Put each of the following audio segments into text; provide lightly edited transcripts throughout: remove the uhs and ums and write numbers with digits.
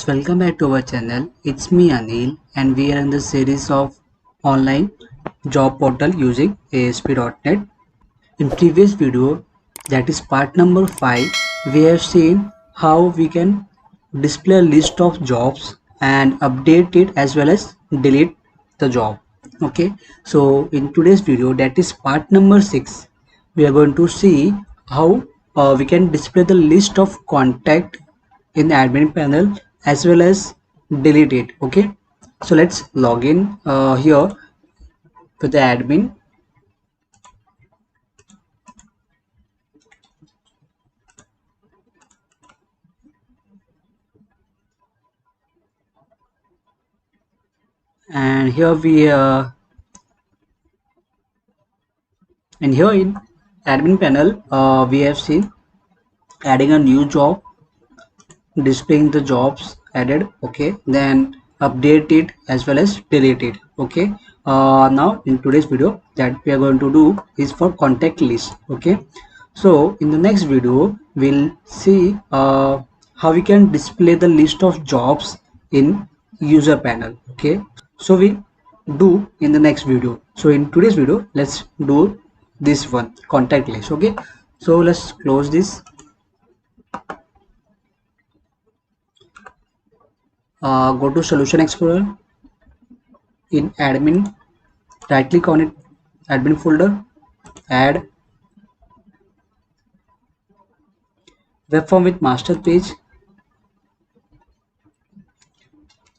welcome back to our channel. It's me Anil and we are in the series of online job portal using ASP.NET. In previous video, that is part number 5, we have seen how we can display a list of jobs and update it as well as delete the job. Okay, so in today's video, that is part number 6, we are going to see how we can display the list of contact in the admin panel as well as delete it. Okay, so let's log in here with the admin. And here in admin panel we have seen adding a new job, displaying the jobs added. Okay, then update it as well as delete it. Okay, now in today's video that we are going to do is for contact list. Okay, so in the next video we'll see how we can display the list of jobs in user panel. Okay, so we do in the next video. So in today's video let's do this one, contact list. Okay, so let's close this. Go to Solution Explorer. In admin, right click on it, admin folder, add web form with master page,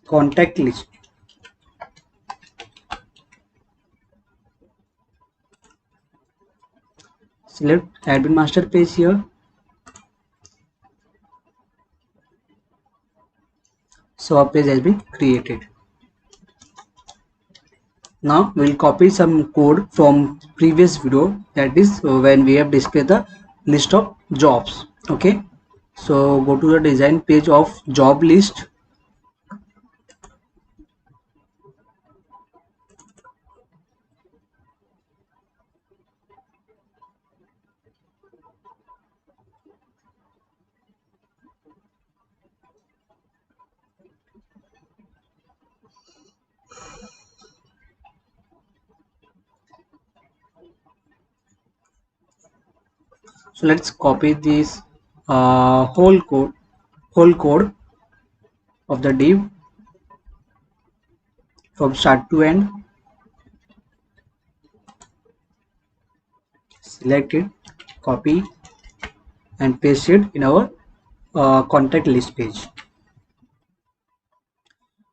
contact list. Select admin master page here. So a page has been created. Now we'll copy some code from previous video, that is when we have displayed the list of jobs. Okay, so go to the design page of job list. So let's copy this whole code of the div from start to end. Select it, copy and paste it in our contact list page.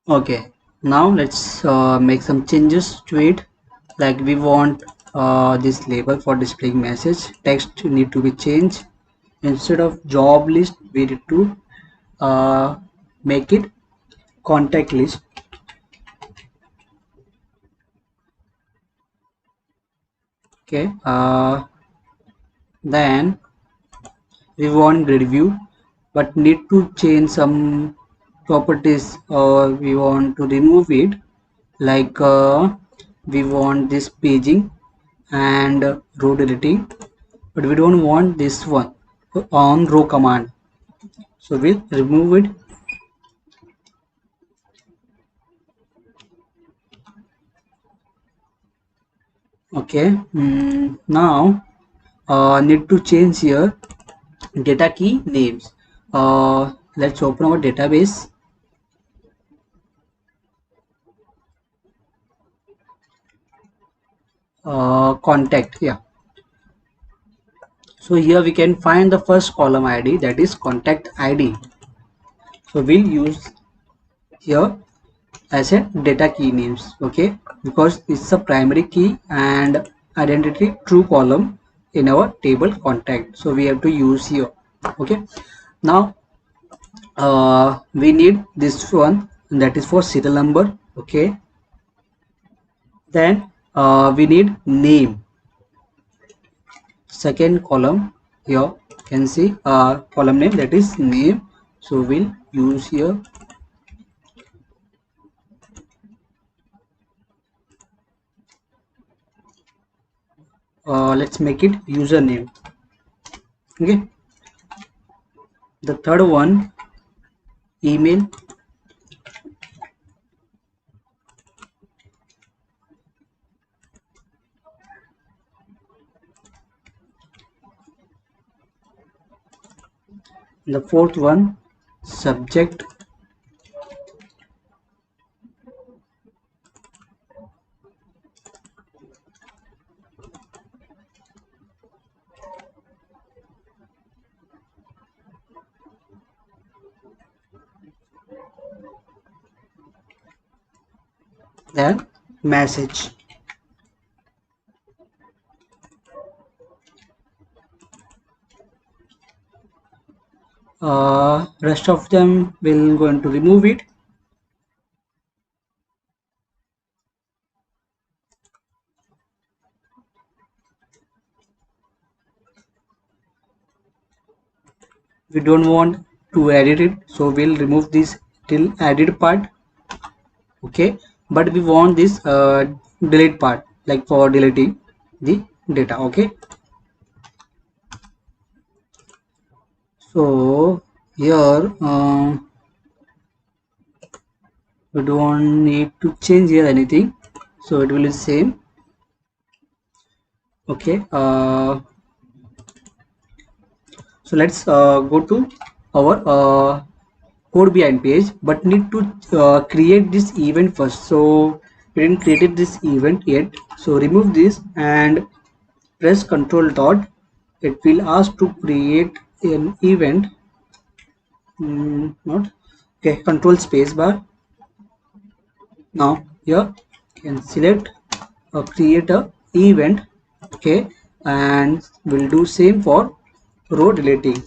Okay, now let's make some changes to it. Like we want this label for displaying message, text need to be changed. Instead of job list we need to make it contact list. Okay, then we want grid view but need to change some properties, or we want to remove it. Like we want this paging and row deleting, but we don't want this one on row command, so we'll remove it. Okay, now need to change here data key names. Let's open our database. Contact, yeah. So here we can find the first column ID, that is contact ID. So we'll use here as a data key names. Okay, because it's a primary key and identity true column in our table contact, so we have to use here. Okay, now we need this one, that is for serial number. Okay, then we need name, second column. Here you can see column name, that is name, so we'll use here. Let's make it username. Okay, the third one email, The fourth one, subject, then message. Rest of them will going to remove it. We don't want to edit it, so we'll remove this till edit part. Okay, but we want this delete part, like for deleting the data. Okay, so here we don't need to change here anything, so it will be same. Okay, so let's go to our code behind page, but need to create this event first. So we didn't created this event yet, so remove this and press Ctrl dot. It will ask to create an event. Not okay. Control space bar. Now here you can select create a event. Okay, and we'll do same for row deleting.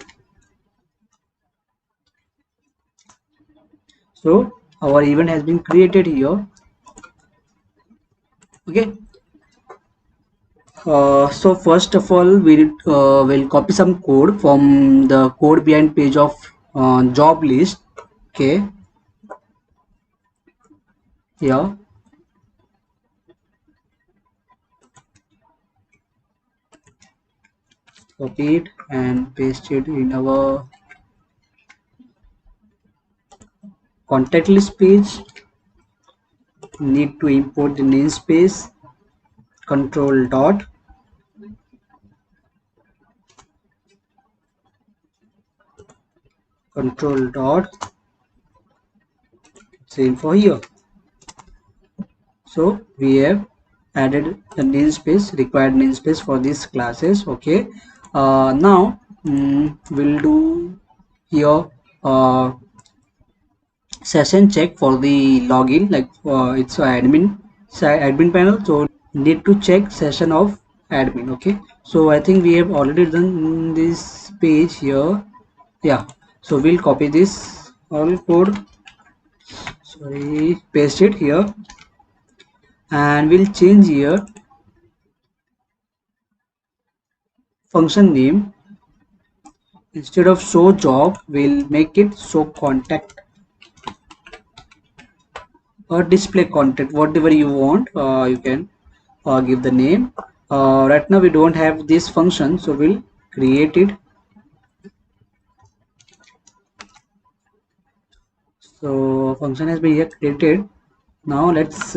So our event has been created here. Okay. So first of all, we will copy some code from the code behind page of job list. Okay, here copy it and paste it in our contact list page. Need to import the namespace. Control dot. Control dot. Same for here. So we have added the namespace, required namespace for these classes. Okay, now we'll do here session check for the login, like it's admin panel, so need to check session of admin. Okay, so I think we have already done this page here. Yeah, so we'll copy this all code, sorry, paste it here, and we'll change here function name. Instead of show job, we'll make it show contact or display contact, whatever you want. You can give the name. Right now we don't have this function, so we'll create it. So function has been here created. Now let's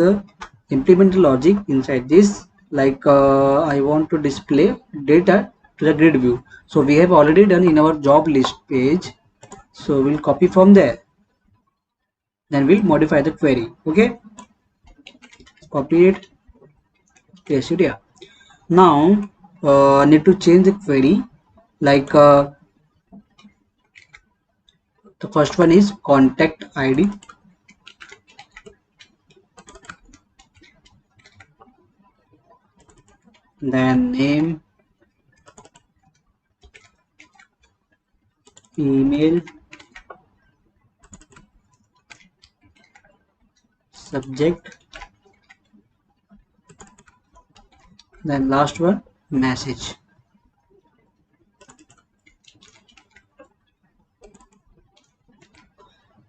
implement the logic inside this. Like I want to display data to the grid view, so we have already done in our job list page, so we'll copy from there, then we'll modify the query. Okay, copy it, paste it here. Now need to change the query, like the first one is contact ID, then name, email, subject, then last one message.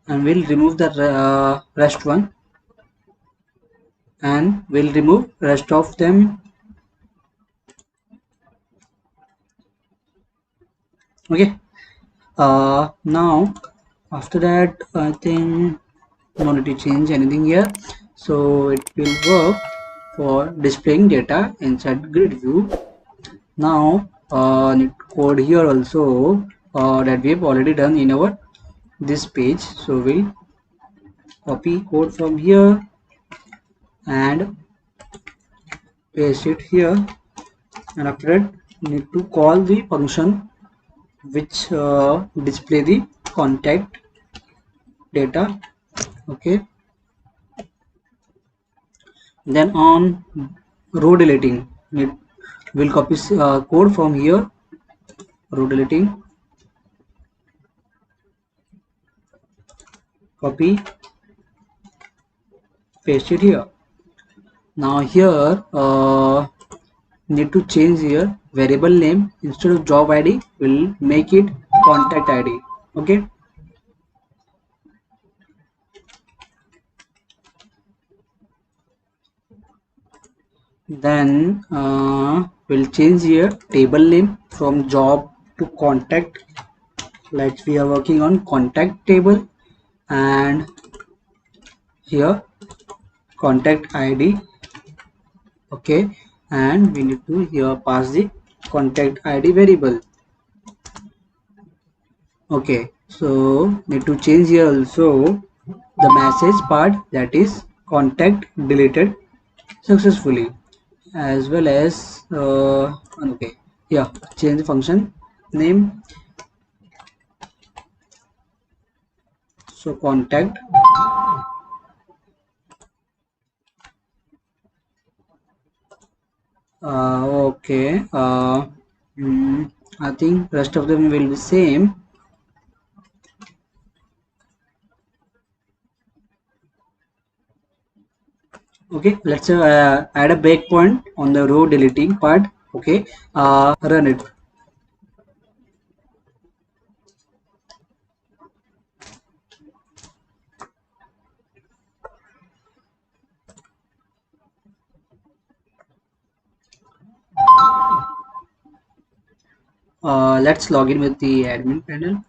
And we'll remove the rest one, and we'll remove rest of them. Okay, now after that I think no need to change anything here, so it will work for displaying data inside grid view. Now need code here also, that we have already done in our this page. So we'll copy code from here and paste it here, and after that need to call the function which display the contact data. Okay, then on row deleting, we'll copy code from here, row deleting, copy, paste it here. Now here need to change here variable name, instead of job id we'll make it contact id. Okay, then we'll change here table name from job to contact, like we are working on contact table, and here contact id. Okay, and we need to here pass the contact id variable. Okay, so need to change here also the message part, that is contact deleted successfully, as well as okay, yeah, change the function name, so contact okay, I think rest of them will be same. Okay, let's add a breakpoint on the row deleting part. Okay, run it. Let's log in with the admin panel.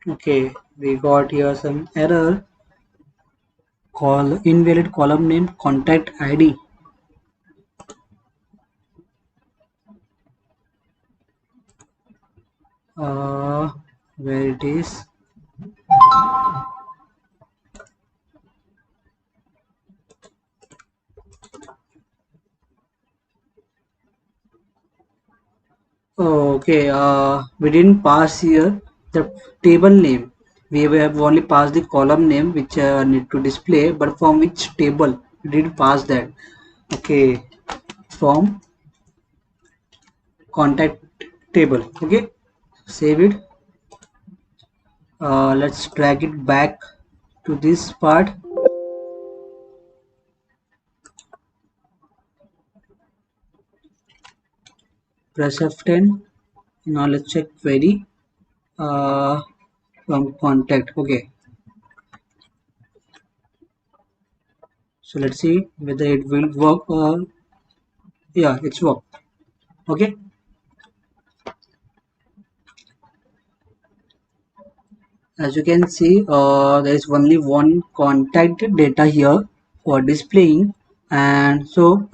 Okay, we got here some error, call invalid column name contact id. Where it is? Oh, okay, we didn't pass here the table name. We have only passed the column name which need to display, but from which table we didn't pass that. Okay, from contact table. Okay, save it. Let's drag it back to this part. Press F10. Now let's check query from contact. Okay, so let's see whether it will work. Yeah, it's work. Okay, as you can see, there is only one contact data here for displaying, and so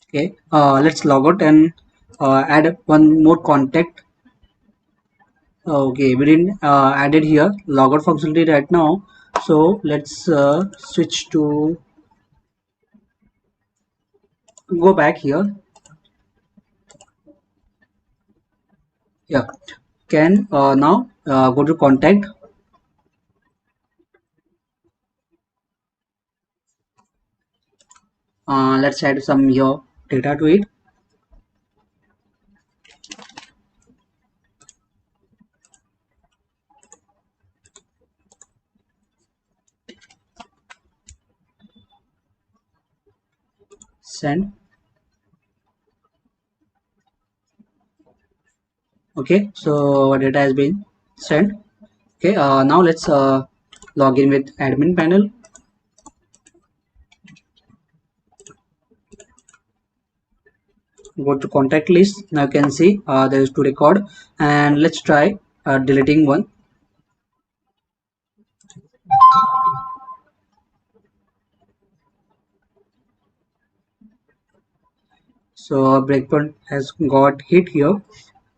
okay, let's log out and add one more contact. Okay, we didn't added here logout functionality right now, so let's switch to go back here. Yeah, can now go to contact. Let's add some here data to it. Send. Okay, so our data has been sent. Okay, now let's log in with admin panel. go to contact list. Now you can see there is to record, and let's try deleting one. So our breakpoint has got hit here.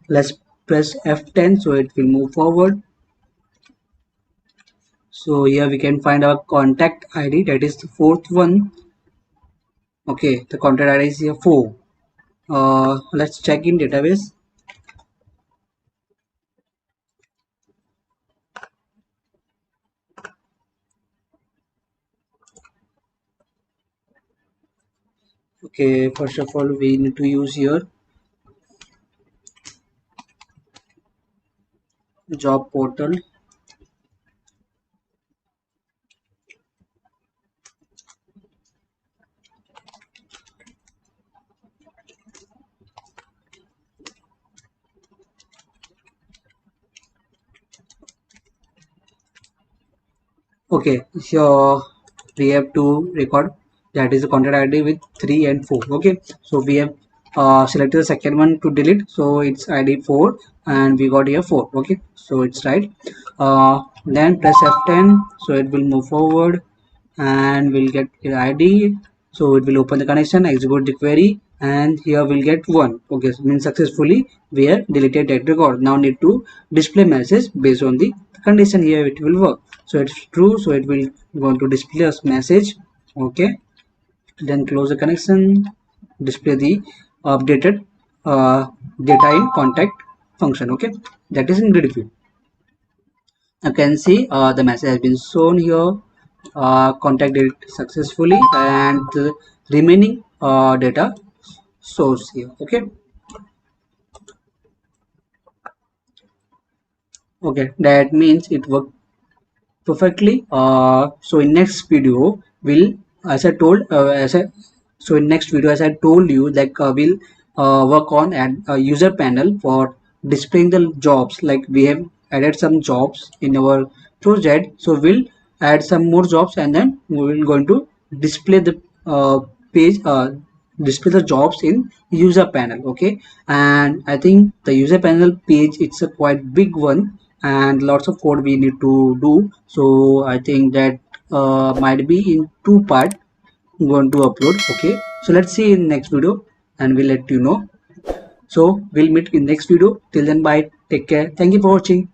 Let's press F10 so it will move forward. So here we can find our contact ID, that is the fourth one. Okay, the contact ID is here 4. Let's check in database. Okay, first of all we need to use here job portal. Okay, so we have to record, that is the contact ID with 3 and 4. Okay, so we have selected the second one to delete, so it's ID 4 and we got here 4. Okay, so it's right. Then press F10 so it will move forward and we'll get the ID. So it will open the connection, execute the query, and here we'll get 1. Okay, so means successfully we have deleted that record. Now need to display message based on the condition. Here it will work. So it's true, so it will going to display a message. Okay, then close the connection, display the updated data in contact function. Okay, that is in grid view. You can see the message has been shown here, contacted successfully, and the remaining data source here. Okay, that means it worked perfectly. So in next video we'll, as I told as I so in next video, as I told you, like we'll work on an user panel for displaying the jobs. Like we have added some jobs in our project, so we'll add some more jobs and then we will going to display the page, display the jobs in user panel. Okay, and I think the user panel page, it's a quite big one and lots of code we need to do. So I think that might be in two part going to upload. Okay, so let's see in next video and we'll let you know. So we'll meet in next video. Till then, bye, take care, thank you for watching.